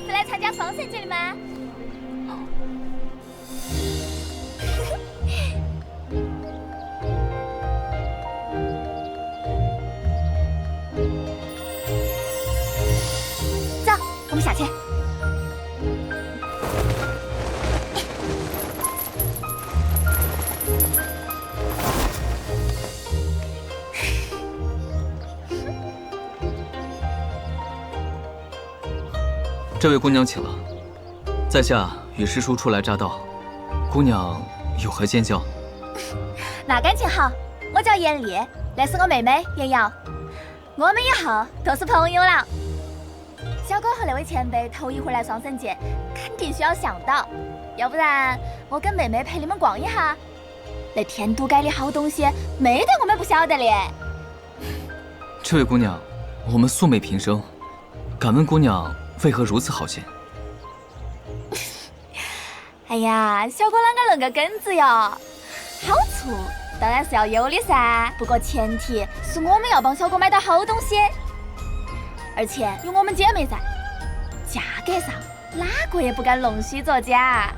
是来参加双神节的吗？走，我们下去。这位姑娘请了，在下与师叔初来乍到，姑娘有何见教？那感情好，我叫严丽，那是我妹妹严瑶，我们以后都是朋友了。小哥和那位前辈头一回来双神节，肯定需要向导，要不然我跟妹妹陪你们逛一下。那天都街的好东西，没得我们不晓得的。这位姑娘，我们素昧平生，敢问姑娘为何如此好心？哎呀，小哥啷个论个根子哟？好处当然是要有的噻，不过前提是我们要帮小哥买到好东西，而且有我们姐妹在，价格上哪个也不敢弄虚作假。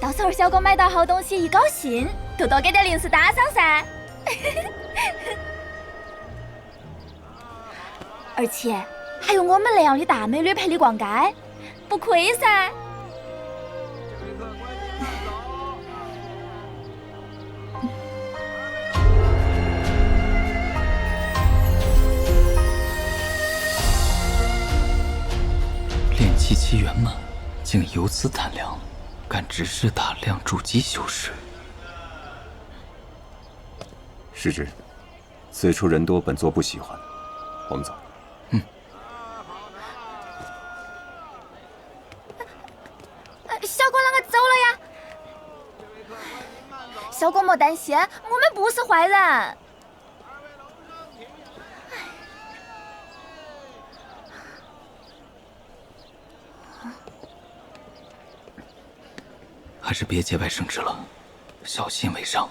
到时候小哥买到好东西一高兴，就多给点零食打赏噻。而且还有我们那样的大美女陪你逛街，不亏噻。炼气机圆满，竟由此胆量，敢直视大量筑基修士。师侄，此处人多，本座不喜欢，我们走。小哥啷个走了呀？小哥莫担心，我们不是坏人。还是别节外生枝了，小心为上。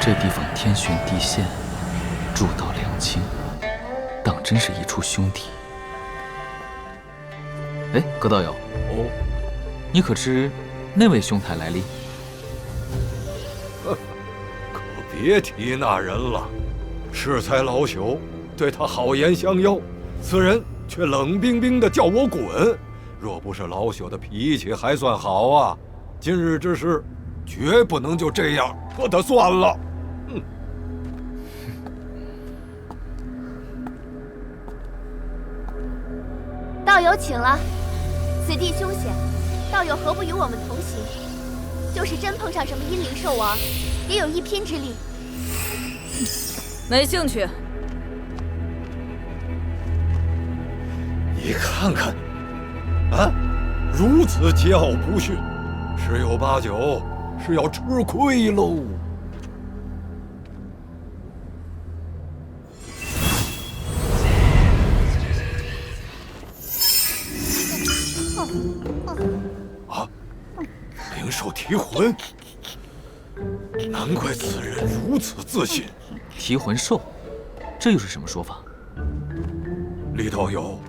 这地方天旋地陷，诸道两清，当真是一处凶地。哎，葛道友，你可知那位兄台来历？可别提那人了，适才老朽对他好言相邀，此人却冷冰冰的叫我滚。若不是老朽的脾气还算好啊，今日之事绝不能就这样和他算了。道友请了，此地凶险，道友何不与我们同行？就是真碰上什么阴灵兽王，也有一拼之力。没兴趣。你看看，啊，如此桀骜不驯，十有八九是要吃亏喽。啊，灵兽提魂，难怪此人如此自信。提魂兽，这又是什么说法？李道友，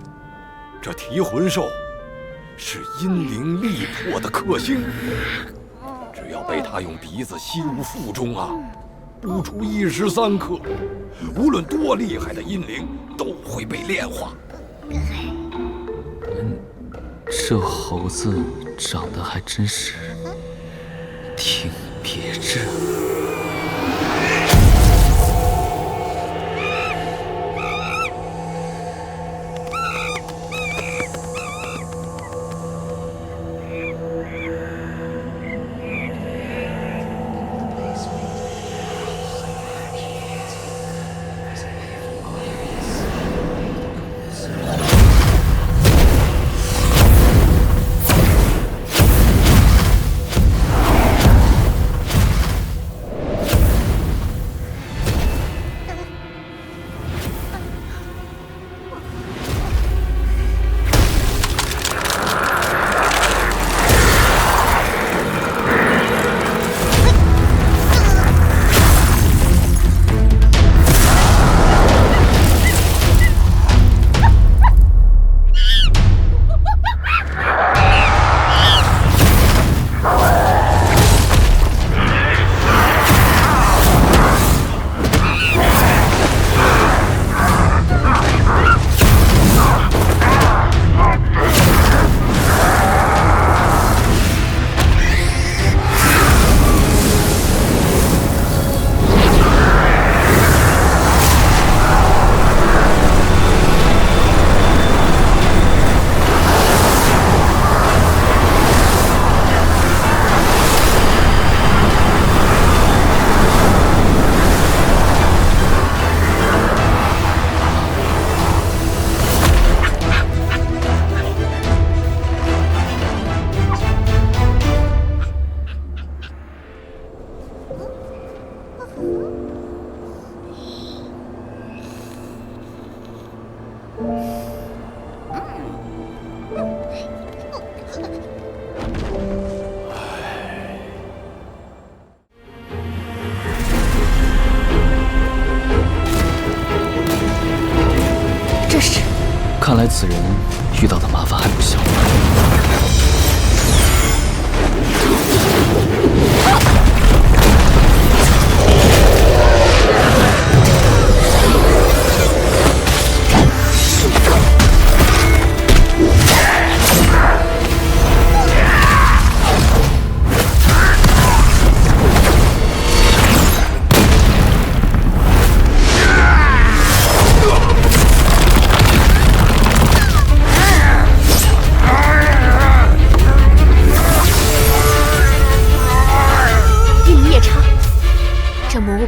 这提魂兽是阴灵力魄的克星，只要被他用鼻子吸入腹中啊，不出1时3刻，无论多厉害的阴灵都会被炼化。这猴子长得还真是挺别致。此人遇到的麻烦还不小。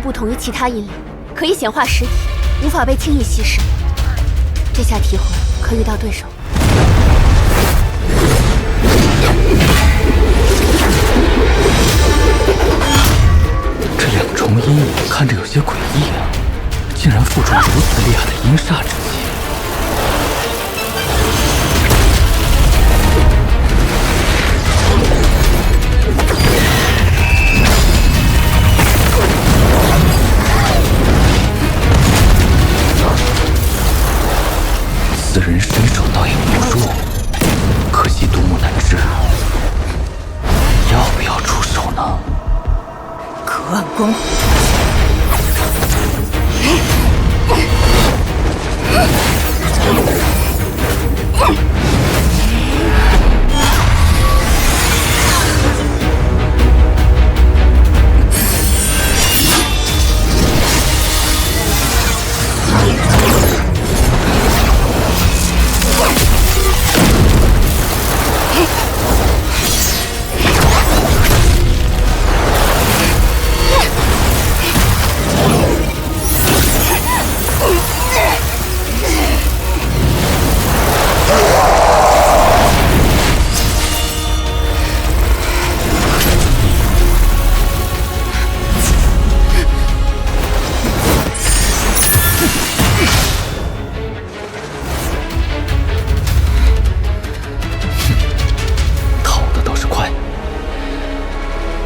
不同于其他阴灵，可以显化实体，无法被轻易稀释。这下提魂可遇到对手。这两重阴影看着有些诡异啊，竟然附着如此厉害的阴煞之气。此人身手倒也不弱，可惜独木难支。要不要出手呢？隔岸观火。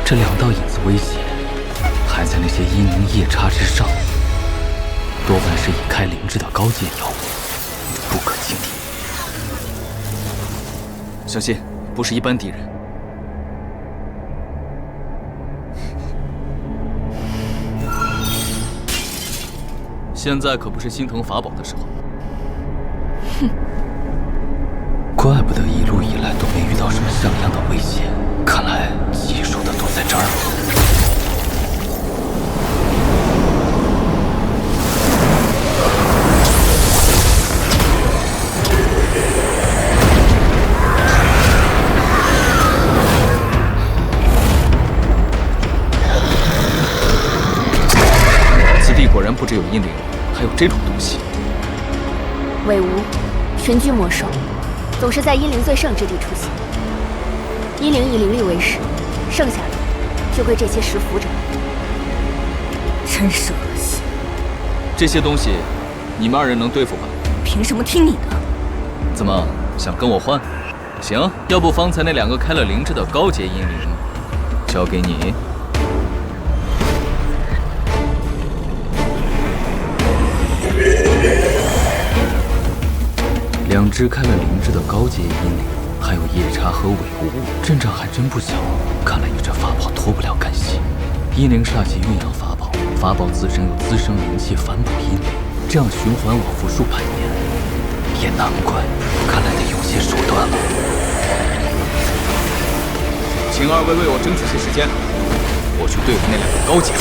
这两道影子威胁还在那些阴灵夜叉之上，多半是已开灵智的高阶妖物，不可轻敌。小心，不是一般敌人。现在可不是心疼法宝的时候。哼，怪不得一路以来都没遇到什么像样的威胁，看来技术的都在这儿了。此地果然不只有阴灵，还有这种东西。伪无，群居魔兽，总是在阴灵最盛之地出现。阴灵以灵力为食，剩下的就归这些食腐者。真是恶心！这些东西，你们二人能对付吧？凭什么听你的？怎么想跟我换？行，要不方才那两个开了灵智的高阶阴灵，交给你。两只开了灵智的高阶阴灵，还有夜叉和伪无物，阵仗还真不小。看来你这法宝脱不了干系。阴灵煞气蕴养法宝，法宝自身又滋生灵气反哺阴灵，这样循环往复数百年，也难怪。看来得用些手段了。请二位为我争取些时间，我去对付那两个高阶。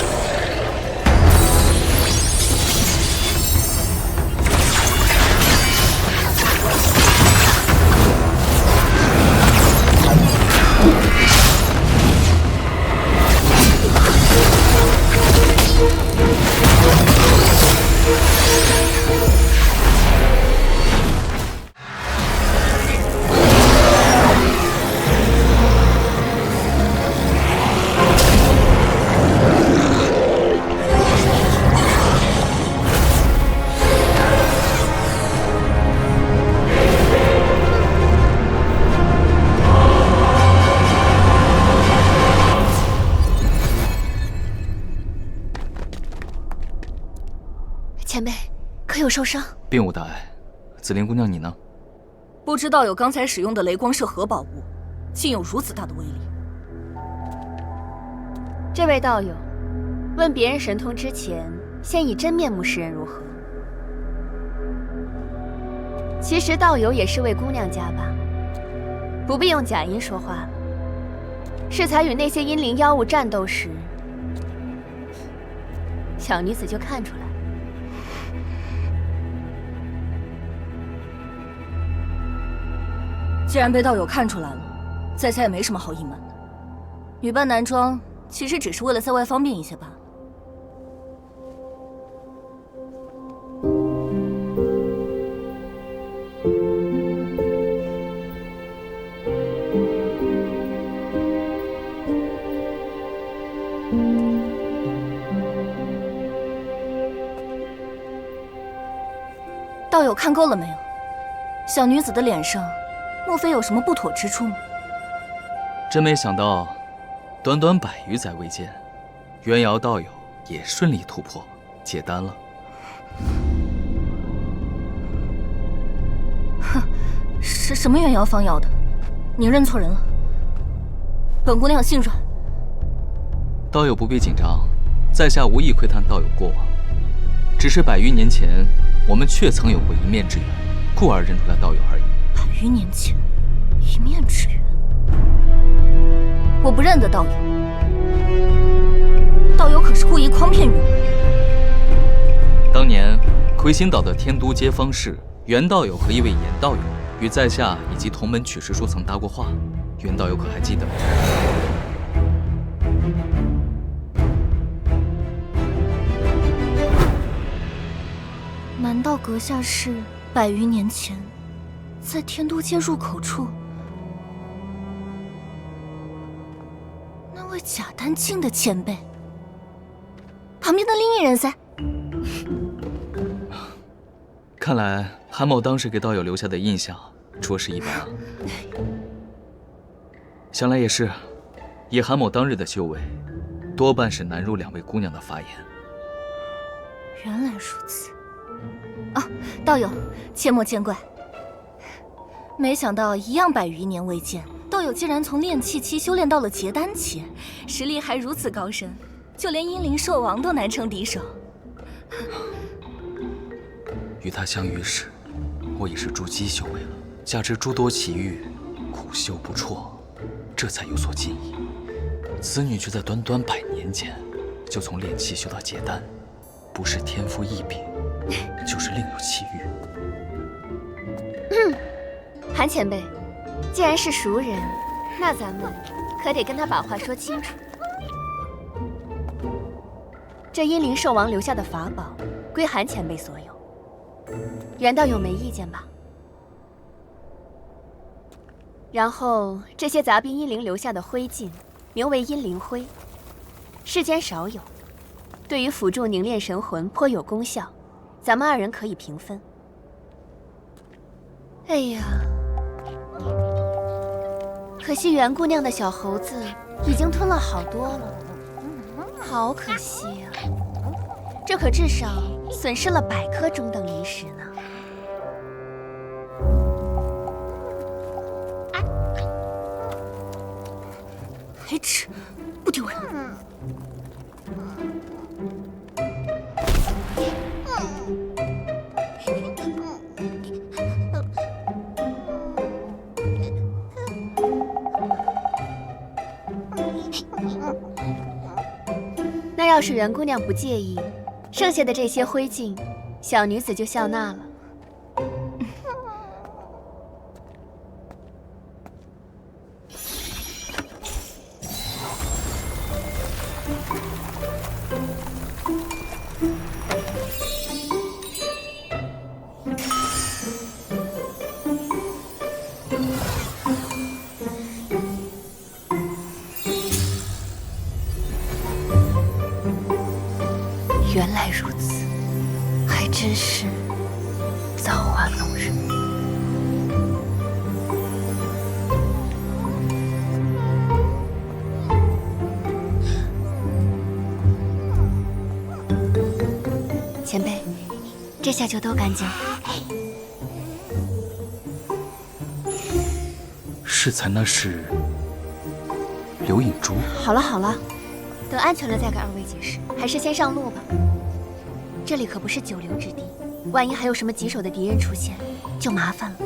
前辈，可有受伤？并无大碍。紫菱姑娘，你呢？不知道友刚才使用的雷光射核宝物，竟有如此大的威力。这位道友，问别人神通之前，先以真面目示人如何？其实道友也是位姑娘家吧，不必用假音说话了。适才与那些阴灵妖物战斗时，小女子就看出来。既然被道友看出来了，在下也没什么好隐瞒的。女扮男装，其实只是为了在外方便一些罢了。道友看够了没有？小女子的脸上，莫非有什么不妥之处吗？真没想到，短短100余载未见，元瑶道友也顺利突破解丹了。哼，是什么元瑶方瑶的？你认错人了。本姑娘姓阮。道友不必紧张，在下无意窥探道友过往，只是100余年前我们确曾有过一面之缘，故而认出了道友而已。100余年前，一面之缘。我不认得道友，道友可是故意诓骗于我。当年魁星岛的天都街坊市，袁道友和一位严道友与在下以及同门曲师叔曾搭过话，袁道友可还记得？难道阁下是100余年前在天都街入口处那位假丹境的前辈？旁边的另一人噻？看来韩某当时给道友留下的印象着实一般啊。想来也是，以韩某当日的修为，多半是难入2位姑娘的法眼。原来如此。啊，道友，切莫见怪。没想到一样100余年未见，道友竟然从炼气期修炼到了结丹期，实力还如此高深，就连阴灵兽王都难称敌手。与他相遇时，我已是筑基修为了，加之诸多奇遇，苦修不辍，这才有所进益。此女却在短短100年间，就从炼气修到结丹，不是天赋异禀，就是另有奇遇。韩前辈，既然是熟人，那咱们可得跟他把话说清楚。这阴灵兽王留下的法宝，归韩前辈所有。袁道友没意见吧？然后这些杂兵阴灵留下的灰烬，名为阴灵灰，世间少有，对于辅助凝练神魂颇有功效，咱们2人可以平分。哎呀，可惜袁姑娘的小猴子已经吞了好多了，好可惜啊！这可至少损失了100颗中等灵石呢。黑齿，不丢人。那要是袁姑娘不介意，剩下的这些灰烬，小女子就笑纳了。原来如此，还真是造化弄人。前辈，这下就都干净了。适才那是刘颖珠。好了好了，等安全了再给二位解释，还是先上路吧。这里可不是久留之地，万一还有什么棘手的敌人出现，就麻烦了。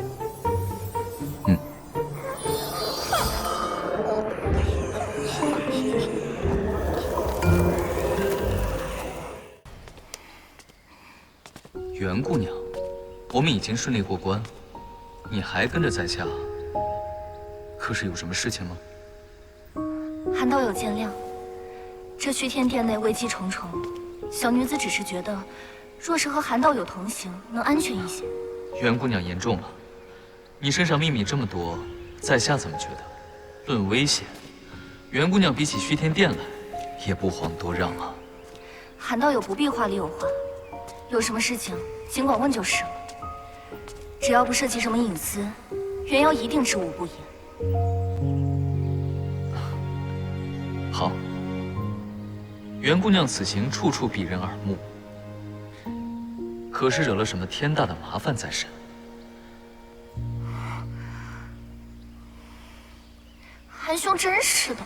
袁姑娘，我们已经顺利过关，你还跟着在下，可是有什么事情吗？韩道友见谅，这虚天殿内危机重重，小女子只是觉得，若是和韩道友同行，能安全一些。袁姑娘言重了，你身上秘密这么多，在下怎么觉得？论危险，袁姑娘比起虚天殿来，也不遑多让啊。韩道友不必话里有话，有什么事情尽管问就是了。只要不涉及什么隐私，袁瑶一定知无不言。好，袁姑娘此行处处避人耳目，可是惹了什么天大的麻烦在身？韩兄真是的，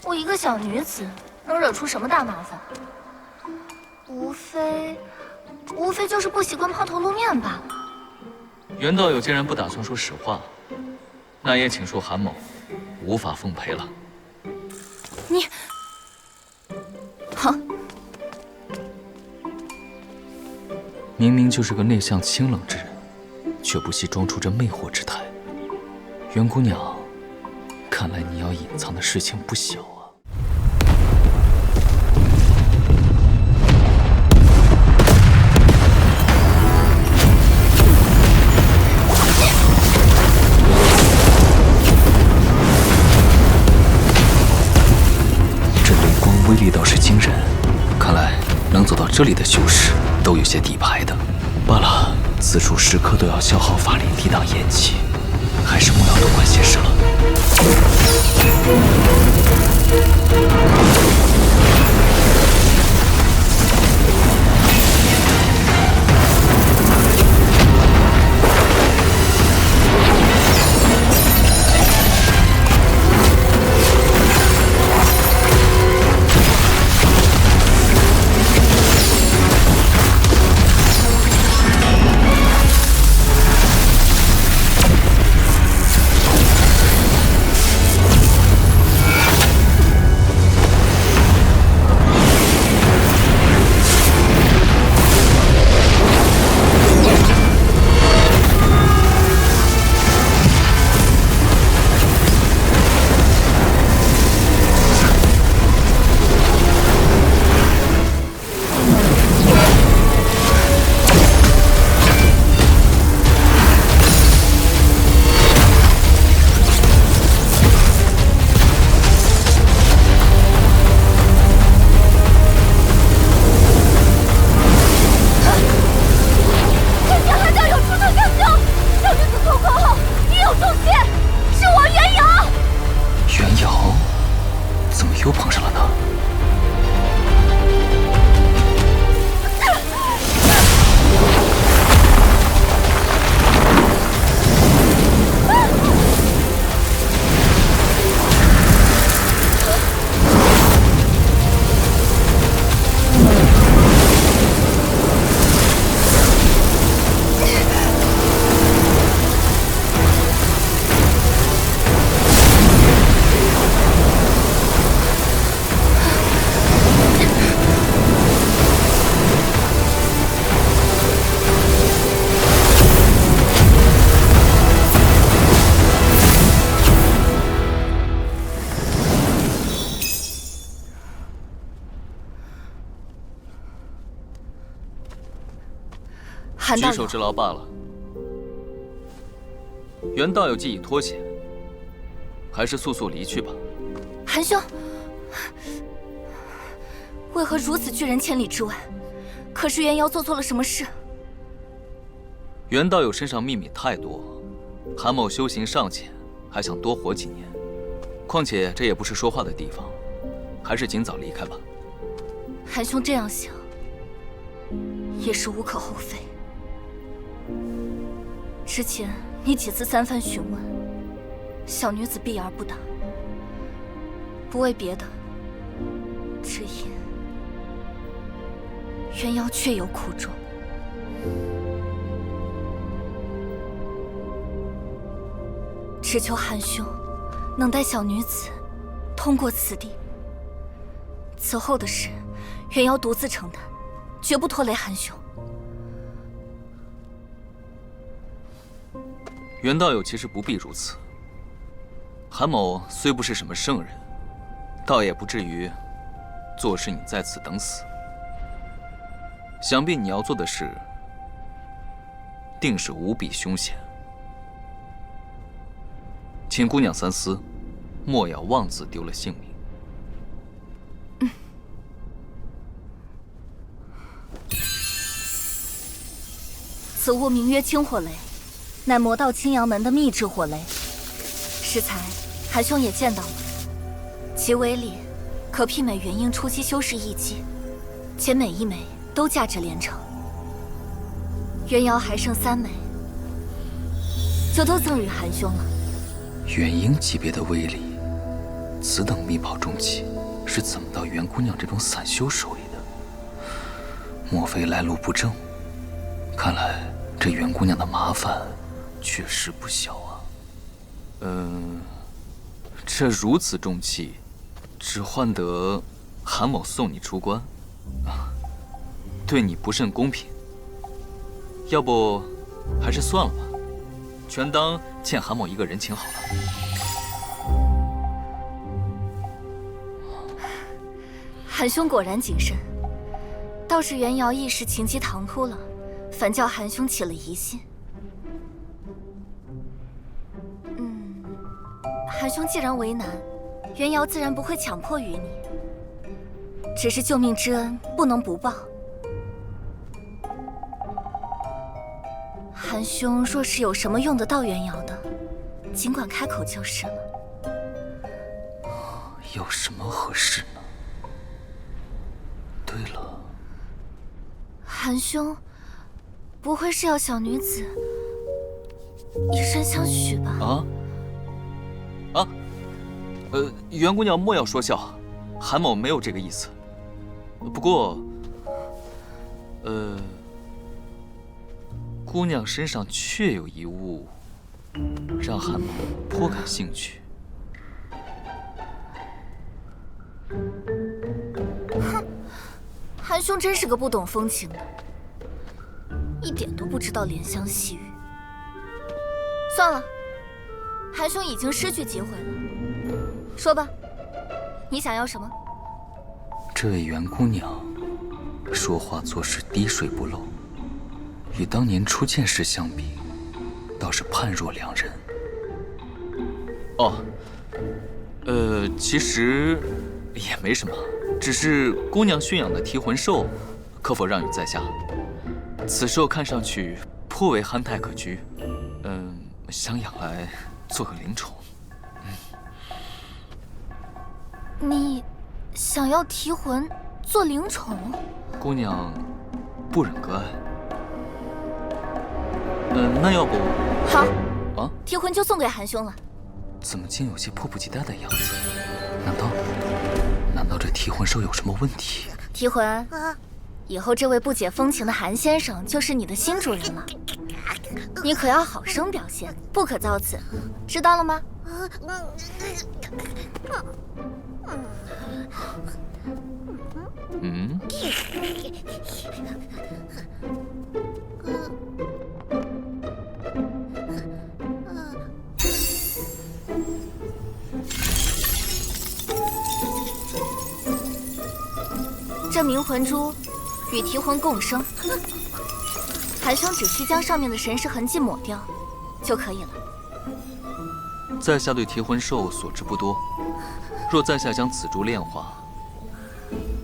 我一个小女子能惹出什么大麻烦？无非就是不习惯抛头露面罢了。袁道友既然不打算说实话，那也请恕韩某无法奉陪了。你，好，明明就是个内向清冷之人，却不惜装出这魅惑之态。袁姑娘，看来你要隐藏的事情不小啊。威力倒是惊人，看来能走到这里的修士都有些底牌的。罢了，此处时刻都要消耗法力抵挡炎气，还是莫要多管闲事了。又碰上了呢。举手之劳罢了。袁道友既已脱险，还是速速离去吧。韩兄，为何如此拒人千里之外？可是袁瑶做错了什么事？袁道友身上秘密太多，韩某修行尚浅，还想多活几年。况且这也不是说话的地方，还是尽早离开吧。韩兄这样想，也是无可厚非。之前你几次三番询问，小女子避而不答，不为别的，只因元瑶确有苦衷。只求韩兄能带小女子通过此地，此后的事，元瑶独自承担，绝不拖累韩兄。袁道友其实不必如此。韩某虽不是什么圣人，倒也不至于坐视你在此等死。想必你要做的事，定是无比凶险。请姑娘三思，莫要妄自丢了性命。此物名曰青火雷，乃魔道青阳门的秘制火雷。适才韩兄也见到了，其威力可媲美元婴初期修士一击，且每一枚都价值连城。元瑶还剩3枚，就都赠与韩兄了。元婴级别的威力，此等秘宝重器是怎么到袁姑娘这种散修手里的？莫非来路不正？看来这袁姑娘的麻烦确实不小啊。这如此重器，只换得韩某送你出关，对你不甚公平。要不，还是算了吧，全当欠韩某一个人情好了。韩兄果然谨慎，倒是元瑶一时情急唐突了，反叫韩兄起了疑心。韩兄既然为难，元瑶自然不会强迫于你。只是救命之恩不能不报。韩兄若是有什么用得到元瑶的，尽管开口就是了。有什么合适呢？对了，韩兄，不会是要小女子以身相许吧？袁姑娘莫要说笑，韩某没有这个意思。不过，姑娘身上确有一物，让韩某颇感兴趣。哼，韩兄真是个不懂风情的，一点都不知道怜香惜玉。算了，韩兄已经失去机会了，说吧，你想要什么？这位袁姑娘，说话做事滴水不漏，与当年初见时相比，倒是判若两人。其实也没什么，只是姑娘驯养的提魂兽，可否让与在下？此兽看上去颇为憨态可掬，想养来做个灵宠。你想要提魂做灵宠？姑娘不忍割爱。那要不好啊？提魂就送给韩兄了。怎么竟有些迫不及待的样子？难道这提魂兽有什么问题？提魂，以后这位不解风情的韩先生就是你的新主人了。你可要好生表现，不可造次，知道了吗？这冥魂珠与提魂共生，韩兄只需将上面的神识痕迹抹掉就可以了。在下对提魂兽所知不多，若在下将此珠炼化，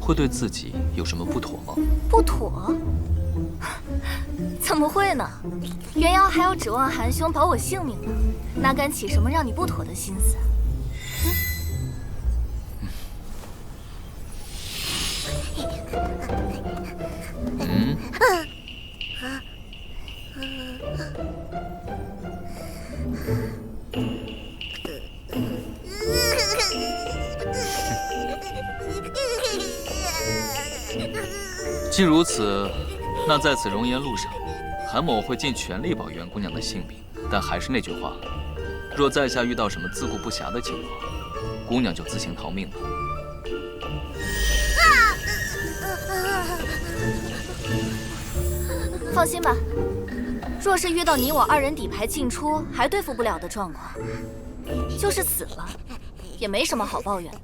会对自己有什么不妥吗？不妥？怎么会呢？元瑶还要指望韩兄保我性命呢，哪敢起什么让你不妥的心思？既如此，那在此容颜路上，韩某会尽全力保袁姑娘的性命。但还是那句话，若在下遇到什么自顾不暇的情况，姑娘就自行逃命吧。放心吧，若是遇到你我二人底牌进出还对付不了的状况，就是死了，也没什么好抱怨的。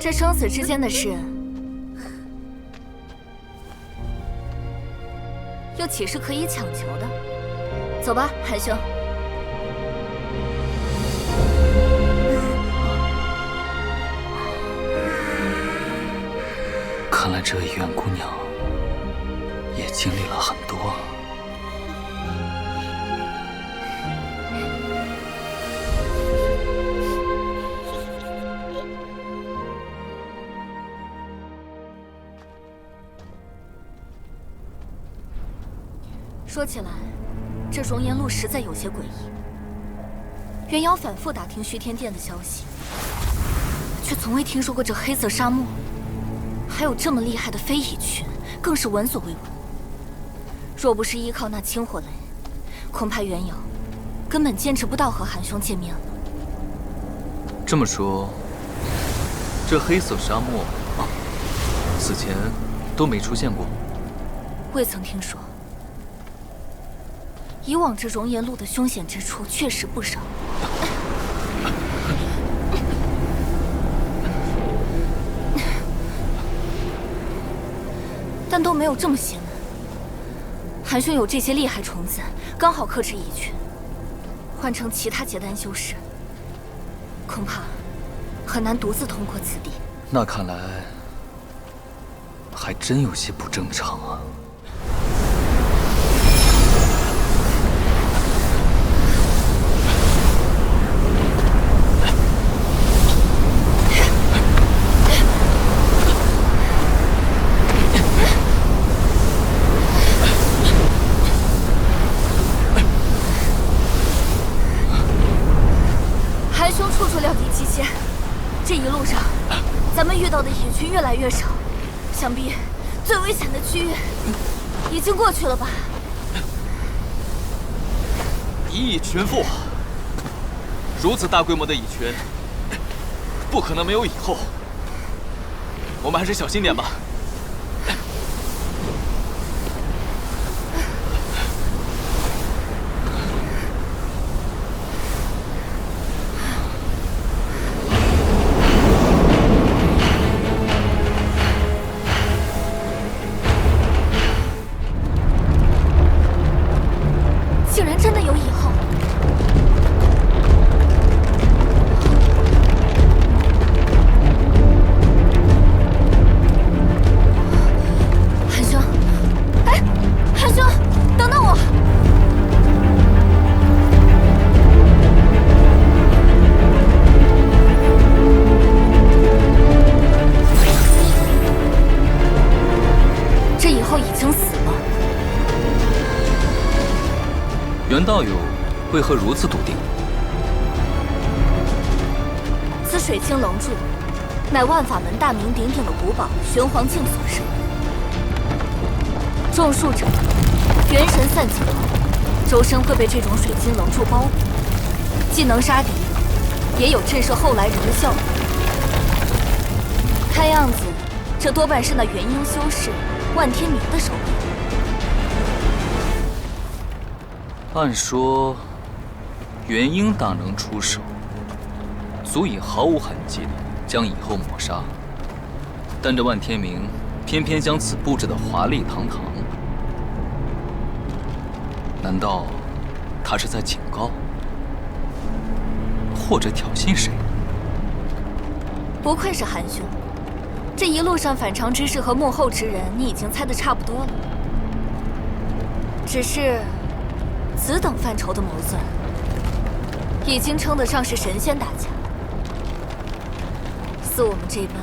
这生死之间的事，又岂是可以强求的？走吧，韩兄。看来这袁姑娘也经历了很多。说起来，这容颜路实在有些诡异。袁瑶反复打听虚天殿的消息，却从未听说过这黑色沙漠，还有这么厉害的非蚁群，更是闻所未闻。若不是依靠那青火雷，恐怕袁瑶根本坚持不到和韩兄见面了。这么说，这黑色沙漠此前都没出现过？未曾听说。以往这容颜路的凶险之处确实不少，但都没有这么邪门。韩兄有这些厉害虫子，刚好克制蚁群，换成其他结丹修士，恐怕很难独自通过此地。那看来还真有些不正常啊。这一路上，咱们遇到的蚁群越来越少，想必最危险的区域已经过去了吧？一蚁群覆，如此大规模的蚁群，不可能没有蚁后。我们还是小心点吧。竟然真的有蚁后！韩兄，哎，韩兄，等等我！这蚁后已经死了。袁道友为何如此笃定？此水晶棱柱，乃万法门大名鼎鼎的古宝玄黄镜所生。中术者，元神散尽后，周身会被这种水晶棱柱包裹，既能杀敌，也有震慑后来人的效果。看样子，这多半是那元婴修士万天明的手笔。按说，元婴大能出手，足以毫无痕迹地将蚁后抹杀。但这万天明偏偏将此布置得华丽堂堂，难道他是在警告，或者挑衅谁？不愧是韩兄，这一路上反常之事和幕后之人，你已经猜得差不多了。只是此等范畴的谋算，已经称得上是神仙打架。似我们这般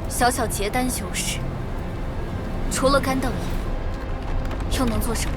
小小结丹修士，除了干瞪眼，又能做什么？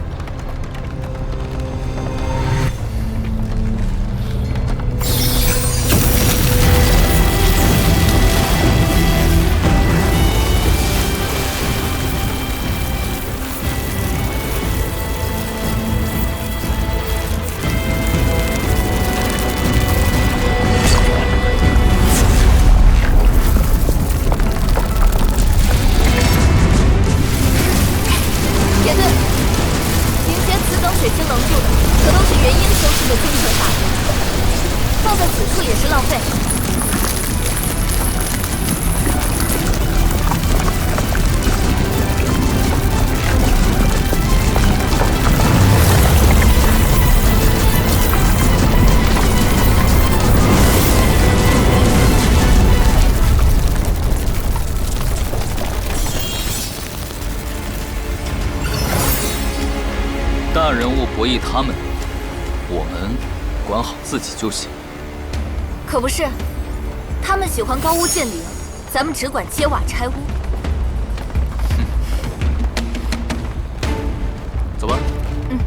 大人物博弈他们，我们管好自己就行。可不是，他们喜欢高屋建瓴，咱们只管揭瓦拆屋。走吧。嗯。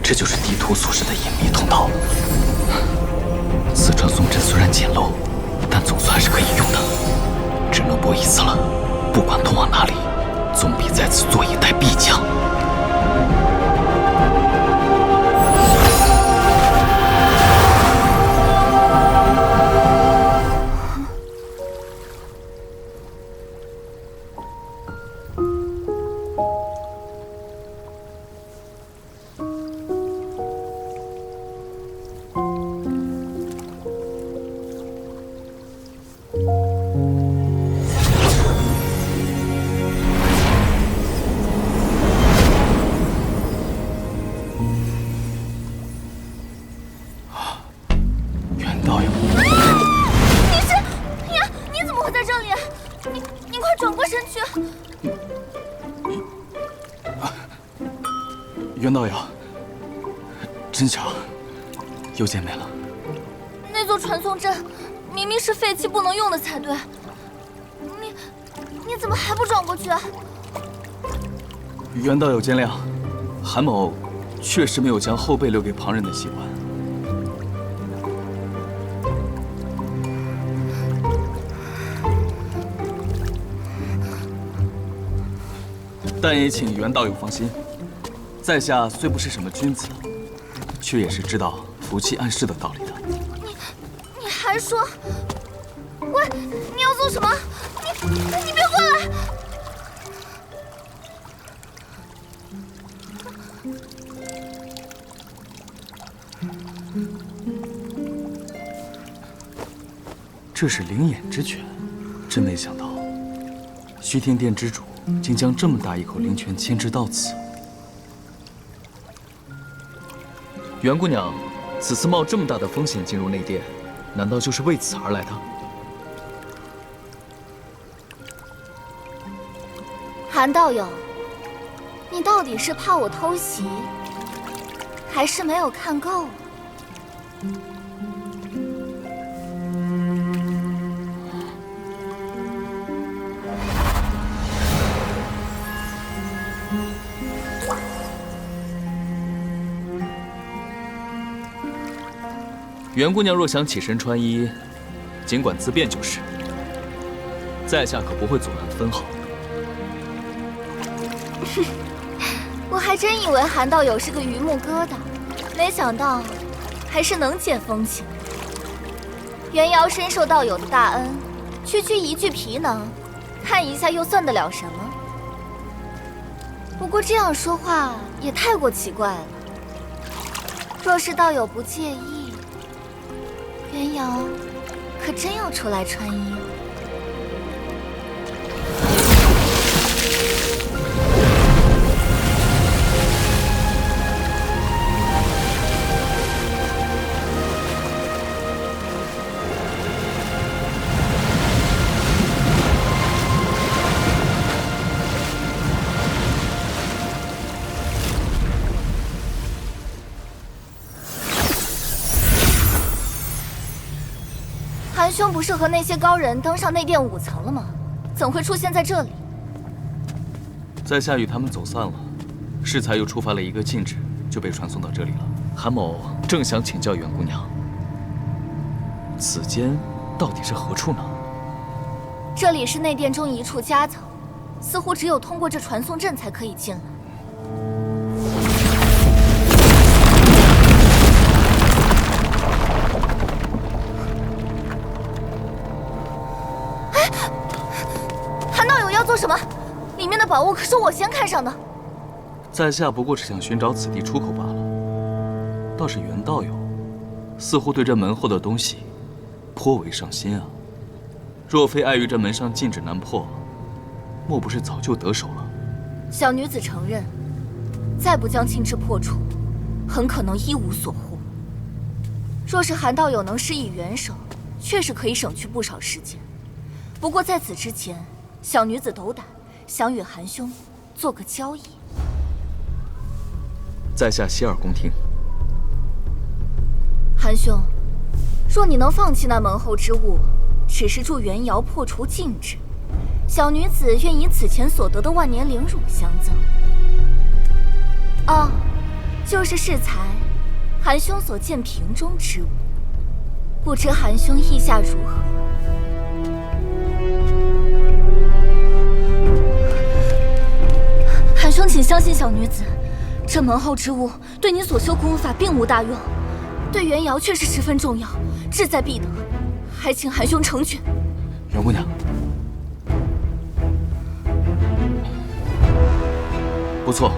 这就是地图所示的隐秘通道。四川松阵虽然简陋，但总算是可以用的。只能搏一次了，不管通往哪里，总比在此坐以待毙强。袁道友，真巧，又见面了。那座传送阵明明是废弃不能用的才对，你怎么还不转过去啊？袁道友见谅，韩某确实没有将后背留给旁人的习惯。但也请袁道友放心。在下虽不是什么君子，却也是知道福气暗示的道理的。你还说？喂，你要做什么？你别过来！这是灵眼之泉，真没想到，虚天殿之主竟将这么大一口灵泉牵制到此。袁姑娘，此次冒这么大的风险进入内殿，难道就是为此而来的？韩道友，你到底是怕我偷袭，还是没有看够？袁姑娘若想起身穿衣，尽管自便就是。在下可不会阻拦分毫。我还真以为韩道友是个榆木疙瘩，没想到还是能解风情。袁瑶深受道友的大恩，区区一具皮囊，看一下又算得了什么？不过这样说话也太过奇怪了。若是道友不介意，袁瑶可真要出来穿衣了。韩兄不是和那些高人登上内殿5层了吗？怎会出现在这里？在下与他们走散了，适才又触发了一个禁制，就被传送到这里了。韩某正想请教袁姑娘，此间到底是何处呢？这里是内殿中一处夹层，似乎只有通过这传送阵才可以进来。做什么？里面的宝物可是我先看上的。在下不过是想寻找此地出口罢了。倒是袁道友，似乎对这门后的东西颇为上心啊。若非碍于这门上禁制难破，莫不是早就得手了？小女子承认，再不将禁制破除，很可能一无所获。若是韩道友能施以援手，确实可以省去不少时间。不过在此之前，小女子斗胆，想与韩兄做个交易。在下洗耳恭听。韩兄，若你能放弃那门后之物，只是助袁瑶破除禁制，小女子愿以此前所得的万年灵乳相赠。哦，就是适才韩兄所见瓶中之物，不知韩兄意下如何？韩兄，请相信小女子，这门后之物对你所修功法并无大用，对袁瑶却是十分重要，志在必得，还请韩兄成全。袁姑娘，不错，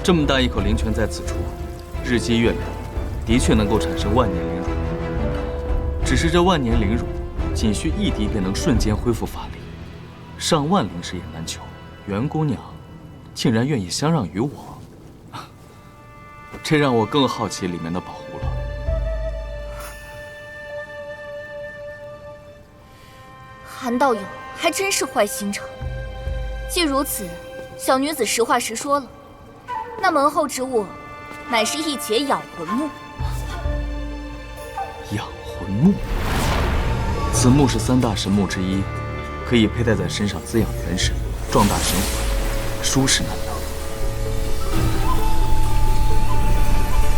这么大一口灵泉在此处，日积月累，的确能够产生万年灵乳。只是这万年灵乳，仅需一滴便能瞬间恢复法力，上万灵石也难求。袁姑娘竟然愿意相让于我，这让我更好奇里面的宝物了。韩道友还真是坏心肠。既如此，小女子实话实说了，那门后之物，乃是一节养魂木。养魂木，此木是3大神木之一，可以佩戴在身上滋养元神，壮大神魂，殊是难得。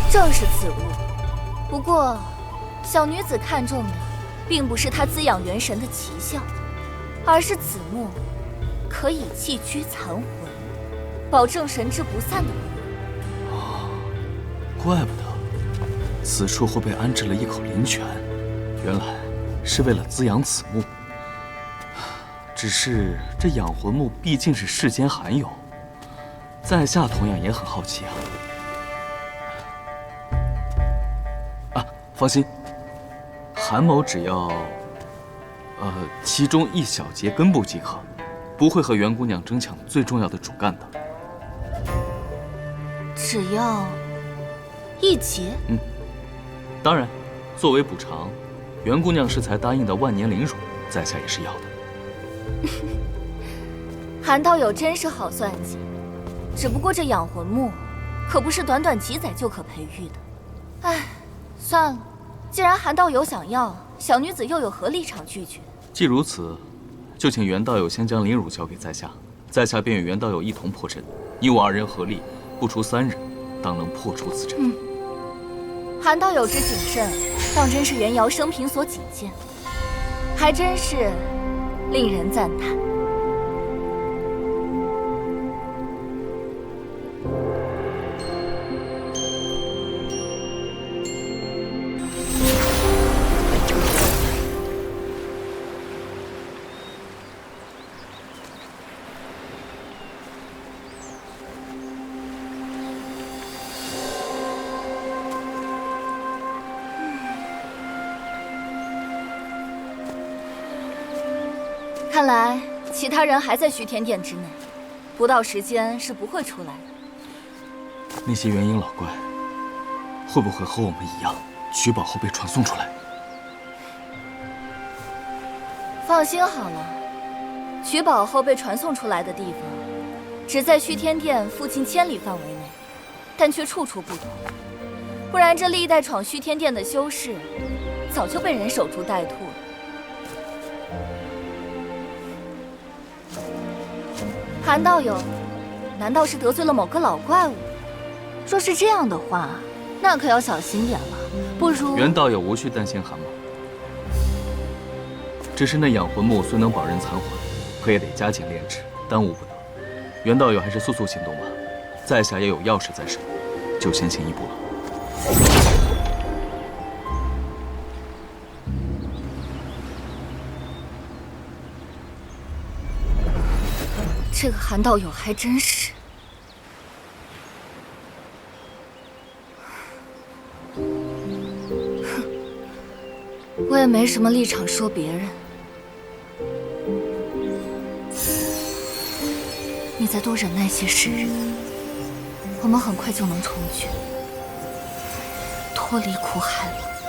正是此物。不过，小女子看中的，并不是它滋养元神的奇效，而是此木可以寄居残魂，保证神志不散的功能。哦，怪不得此处会被安置了一口灵泉，原来是为了滋养此木。只是这养魂木毕竟是世间罕有，在下同样也很好奇啊。放心，韩某只要，其中一小节根部即可，不会和袁姑娘争抢最重要的主干的。只要一节？当然，作为补偿，袁姑娘适才答应的万年灵乳，在下也是要的。韩道友真是好算计，只不过这养魂木，可不是短短几载就可培育的。唉，算了。既然韩道友想要，小女子又有何立场拒绝？既如此，就请袁道友先将灵乳交给在下，在下便与袁道友一同破阵。你我2人合力，不出3日，当能破除此阵。韩道友之谨慎，当真是袁瑶生平所仅见，还真是令人赞叹。看来其他人还在虚天殿之内，不到时间是不会出来的。那些元婴老怪，会不会和我们一样，取宝后被传送出来？放心好了，取宝后被传送出来的地方，只在虚天殿附近1000里范围内，但却处处不同。不然这历代闯虚天殿的修士，早就被人守株待兔了。韩道友，难道是得罪了某个老怪物？若是这样的话，那可要小心点了。不如袁道友无需担心韩某，只是那养魂木虽能保人残魂，可也得加紧炼制，耽误不得。袁道友还是速速行动吧，在下也有要事在身，就先行一步了。这个韩道友还真是……哼，我也没什么立场说别人。你再多忍耐些时日，我们很快就能重聚，脱离苦海了。